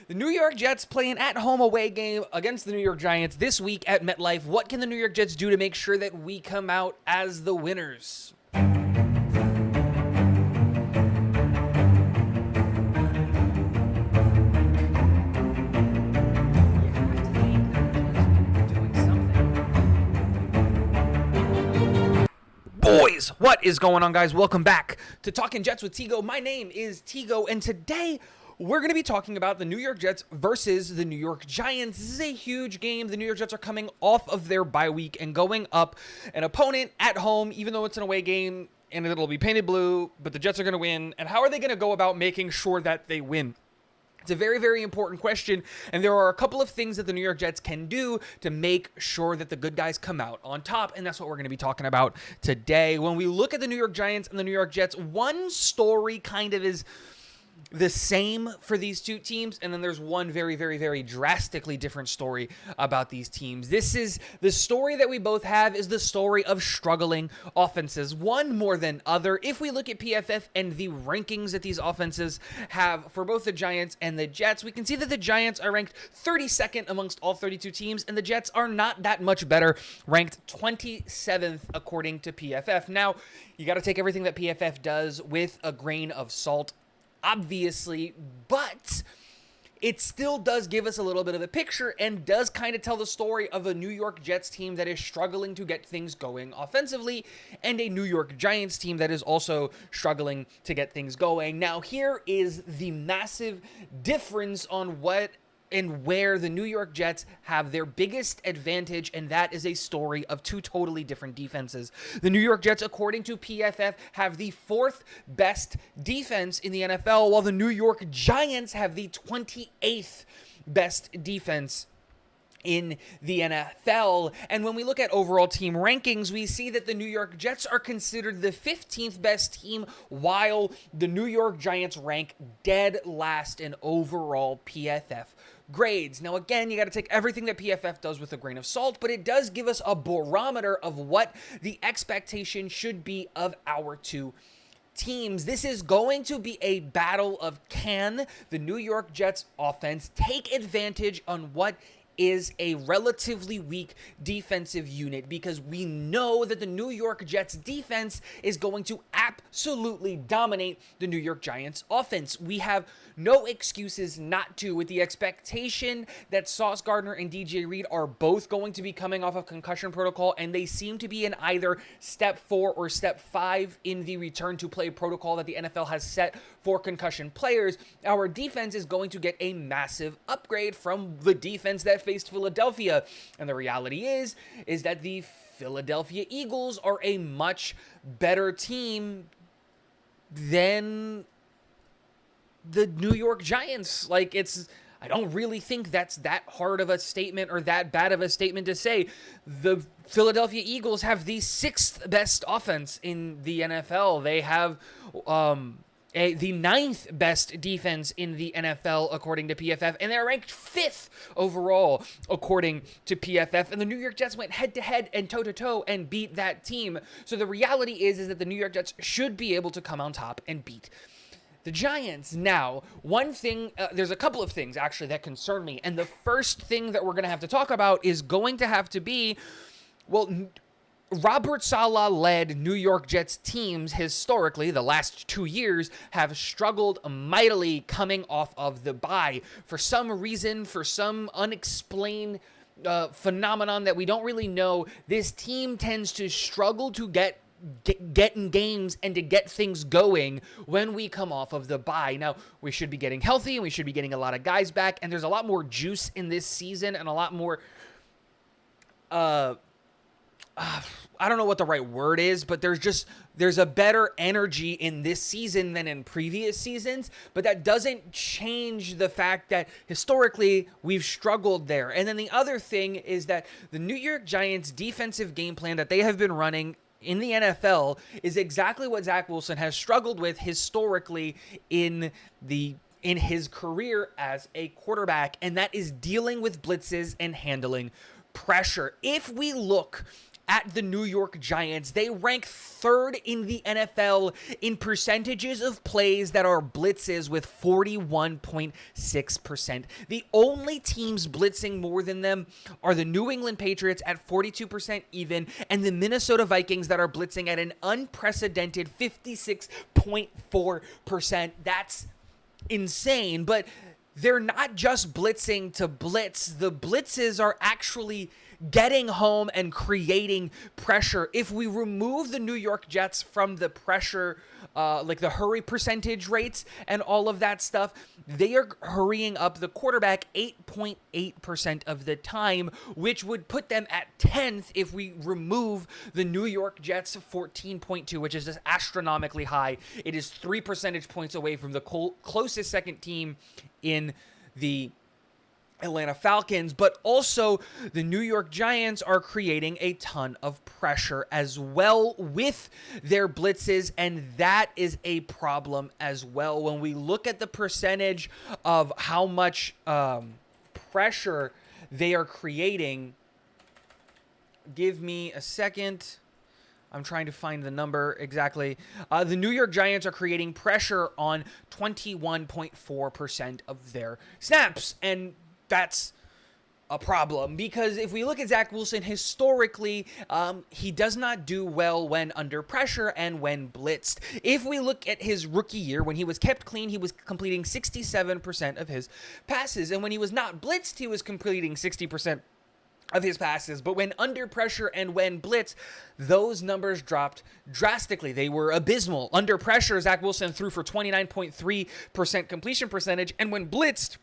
The New York Jets play an at-home away game against the New York Giants this week at MetLife. What can the New York Jets do to make sure that we come out as the winners? Boys, what is going on, guys? Welcome back to Talking Jets with Tigo. My name is Tigo, and today we're going to be talking about the New York Jets versus the New York Giants. This is a huge game. The New York Jets are coming off of their bye week and going up an opponent at home, even though it's an away game and it'll be painted blue, but the Jets are going to win. And how are they going to go about making sure that they win? It's a very, very important question, and there are a couple of things that the New York Jets can do to make sure that the good guys come out on top, and that's what we're going to be talking about today. When we look at the New York Giants and the New York Jets, one story kind of is the same for these two teams, and then there's one very, very, very drastically different story about these teams. This is the story that we both have is the story of struggling offenses, one more than other. If we look at PFF and the rankings that these offenses have for both the Giants and the Jets, we can see that the Giants are ranked 32nd amongst all 32 teams, and the Jets are not that much better, ranked 27th according to PFF. Now, you got to take everything that PFF does with a grain of salt, obviously, but it still does give us a little bit of a picture and does kind of tell the story of a New York Jets team that is struggling to get things going offensively and a New York Giants team that is also struggling to get things going. Now, here is the massive difference on what and where the New York Jets have their biggest advantage, and that is a story of two totally different defenses. The New York Jets, according to PFF, have the fourth best defense in the NFL, while the New York Giants have the 28th best defense in the NFL. And when we look at overall team rankings, we see that the New York Jets are considered the 15th best team, while the New York Giants rank dead last in overall PFF grades. Now, again, you got to take everything that PFF does with a grain of salt, but it does give us a barometer of what the expectation should be of our two teams. This is going to be a battle of can the New York Jets offense take advantage on what is a relatively weak defensive unit, because we know that the New York Jets defense is going to absolutely dominate the New York Giants offense. We have no excuses not to, with the expectation that Sauce Gardner and DJ Reed are both going to be coming off of concussion protocol, and they seem to be in either step 4 or step 5 in the return to play protocol that the NFL has set for concussion players. Our defense is going to get a massive upgrade from the defense that faced Philadelphia. And the reality is that the Philadelphia Eagles are a much better team than the New York Giants. I don't really think that's that hard of a statement or that bad of a statement to say. The Philadelphia Eagles have the 6th best offense in the NFL. They have the 9th best defense in the NFL, according to PFF, and they're ranked 5th overall, according to PFF. And the New York Jets went head-to-head and toe-to-toe and beat that team. So the reality is that the New York Jets should be able to come on top and beat the Giants. Now, one thing, there's a couple of things, actually, that concern me. And the first thing that we're going to have to talk about is going to have to be, well, Robert Saleh-led New York Jets teams historically, the last 2 years, have struggled mightily coming off of the bye. For some reason, for some unexplained phenomenon that we don't really know, this team tends to struggle to get in games and to get things going when we come off of the bye. Now, we should be getting healthy, and we should be getting a lot of guys back, and there's a lot more juice in this season and a lot more I don't know what the right word is, but there's a better energy in this season than in previous seasons, but that doesn't change the fact that historically we've struggled there. And then the other thing is that the New York Giants defensive game plan that they have been running in the NFL is exactly what Zach Wilson has struggled with historically in his career as a quarterback, and that is dealing with blitzes and handling pressure. If we look at the New York Giants. They rank third in the NFL in percentages of plays that are blitzes with 41.6%. The only teams blitzing more than them are the New England Patriots at 42% even, and the Minnesota Vikings that are blitzing at an unprecedented 56.4%. That's insane, but they're not just blitzing to blitz. The blitzes are actually getting home and creating pressure. If we remove the New York Jets from the pressure, like the hurry percentage rates and all of that stuff, they are hurrying up the quarterback 8.8% of the time, which would put them at 10th if we remove the New York Jets 14.2, which is just astronomically high. It is 3 percentage points away from the closest second team in the Atlanta Falcons, but also the New York Giants are creating a ton of pressure as well with their blitzes, and that is a problem as well. When we look at the percentage of how much pressure they are creating, give me a second. I'm trying to find the number exactly. The New York Giants are creating pressure on 21.4% of their snaps, and that's a problem because if we look at Zach Wilson historically, he does not do well when under pressure and when blitzed. If we look at his rookie year, when he was kept clean, he was completing 67% of his passes, and when he was not blitzed, he was completing 60% of his passes. But when under pressure and when blitzed, those numbers dropped drastically. They were abysmal. Under pressure, Zach Wilson threw for 29.3% completion percentage, and when blitzed,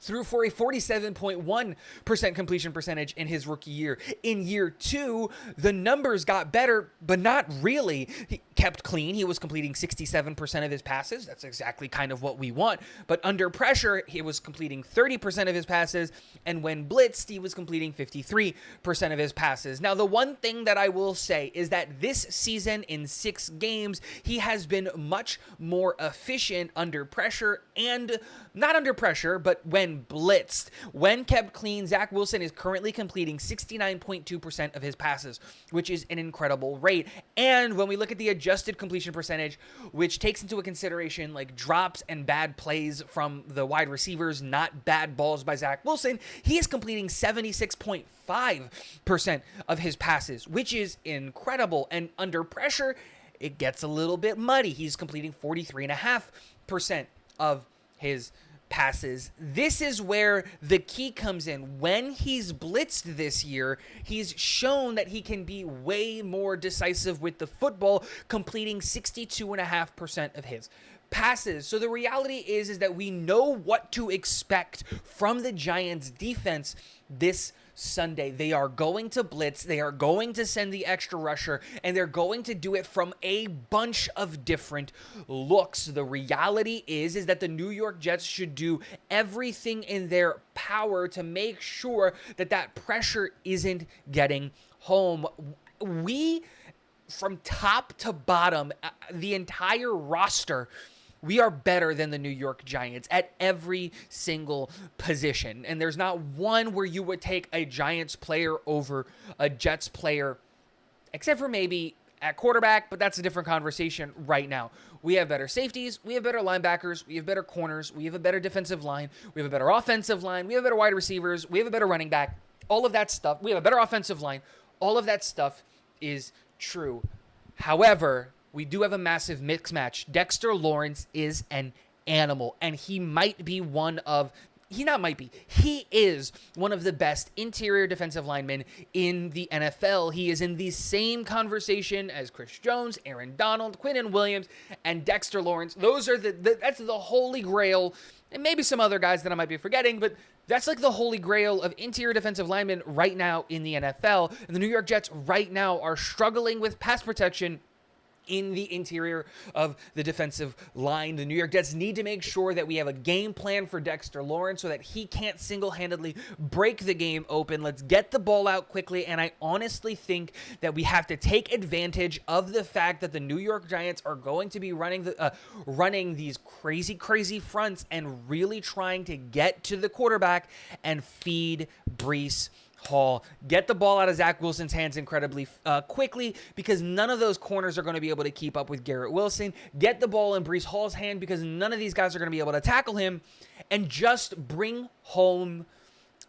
threw for a 47.1% completion percentage in his rookie year. In year two, the numbers got better, but not really. He kept clean. He was completing 67% of his passes. That's exactly kind of what we want. But under pressure, he was completing 30% of his passes. And when blitzed, he was completing 53% of his passes. Now, the one thing that I will say is that this season in 6 games, he has been much more efficient under pressure and not under pressure, but when blitzed. When kept clean, Zach Wilson is currently completing 69.2% of his passes, which is an incredible rate. And when we look at the adjusted completion percentage, which takes into consideration like drops and bad plays from the wide receivers, not bad balls by Zach Wilson, he is completing 76.5% of his passes, which is incredible. And under pressure, it gets a little bit muddy. He's completing 43.5% of his passes. This is where the key comes in. When he's blitzed this year, he's shown that he can be way more decisive with the football, completing 62.5% of his passes. So the reality is that we know what to expect from the Giants defense this Sunday. They are going to blitz, they are going to send the extra rusher, and they're going to do it from a bunch of different looks. The reality is that the New York Jets should do everything in their power to make sure that that pressure isn't getting home. We, from top to bottom, the entire roster, we are better than the New York Giants at every single position. And there's not one where you would take a Giants player over a Jets player, except for maybe at quarterback, but that's a different conversation right now. We have better safeties, we have better linebackers, we have better corners, we have a better defensive line, we have a better offensive line, we have better wide receivers, we have a better running back, all of that stuff. We have a better offensive line. All of that stuff is true. However, we do have a massive mix match. Dexter Lawrence is an animal, and he is one of the best interior defensive linemen in the NFL. He is in the same conversation as Chris Jones, Aaron Donald, Quinnen Williams, and Dexter Lawrence. Those are that's the holy grail, and maybe some other guys that I might be forgetting, but that's like the holy grail of interior defensive linemen right now in the NFL. And the New York Jets right now are struggling with pass protection in the interior of the defensive line. The New York Jets need to make sure that we have a game plan for Dexter Lawrence so that he can't single-handedly break the game open. Let's get the ball out quickly, and I honestly think that we have to take advantage of the fact that the New York Giants are going to be running these crazy fronts and really trying to get to the quarterback and feed Breece Hall, get the ball out of Zach Wilson's hands incredibly quickly, because none of those corners are going to be able to keep up with Garrett Wilson. Get the ball in Breece Hall's hand, because none of these guys are going to be able to tackle him, and just bring home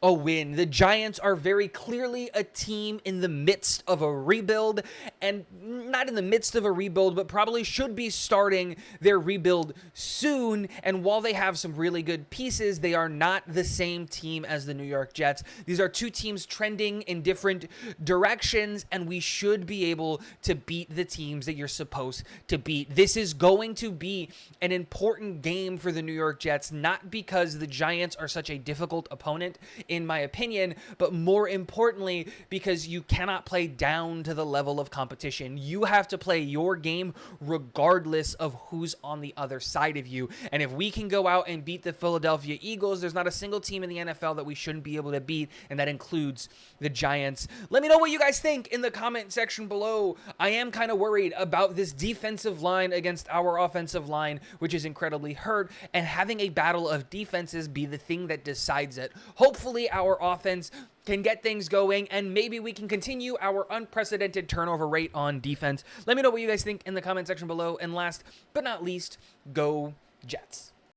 a win. The Giants are very clearly a team in the midst of a rebuild, and not in the midst of a rebuild, but probably should be starting their rebuild soon. And while they have some really good pieces, they are not the same team as the New York Jets. These are two teams trending in different directions, and we should be able to beat the teams that you're supposed to beat. This is going to be an important game for the New York Jets, not because the Giants are such a difficult opponent, in my opinion, but more importantly, because you cannot play down to the level of competition. You have to play your game regardless of who's on the other side of you. And if we can go out and beat the Philadelphia Eagles, there's not a single team in the NFL that we shouldn't be able to beat, and that includes the Giants. Let me know what you guys think in the comment section below. I am kind of worried about this defensive line against our offensive line, which is incredibly hurt, and having a battle of defenses be the thing that decides it. Hopefully our offense can get things going, and maybe we can continue our unprecedented turnover rate on defense. Let me know what you guys think in the comment section below. And last but not least, go Jets.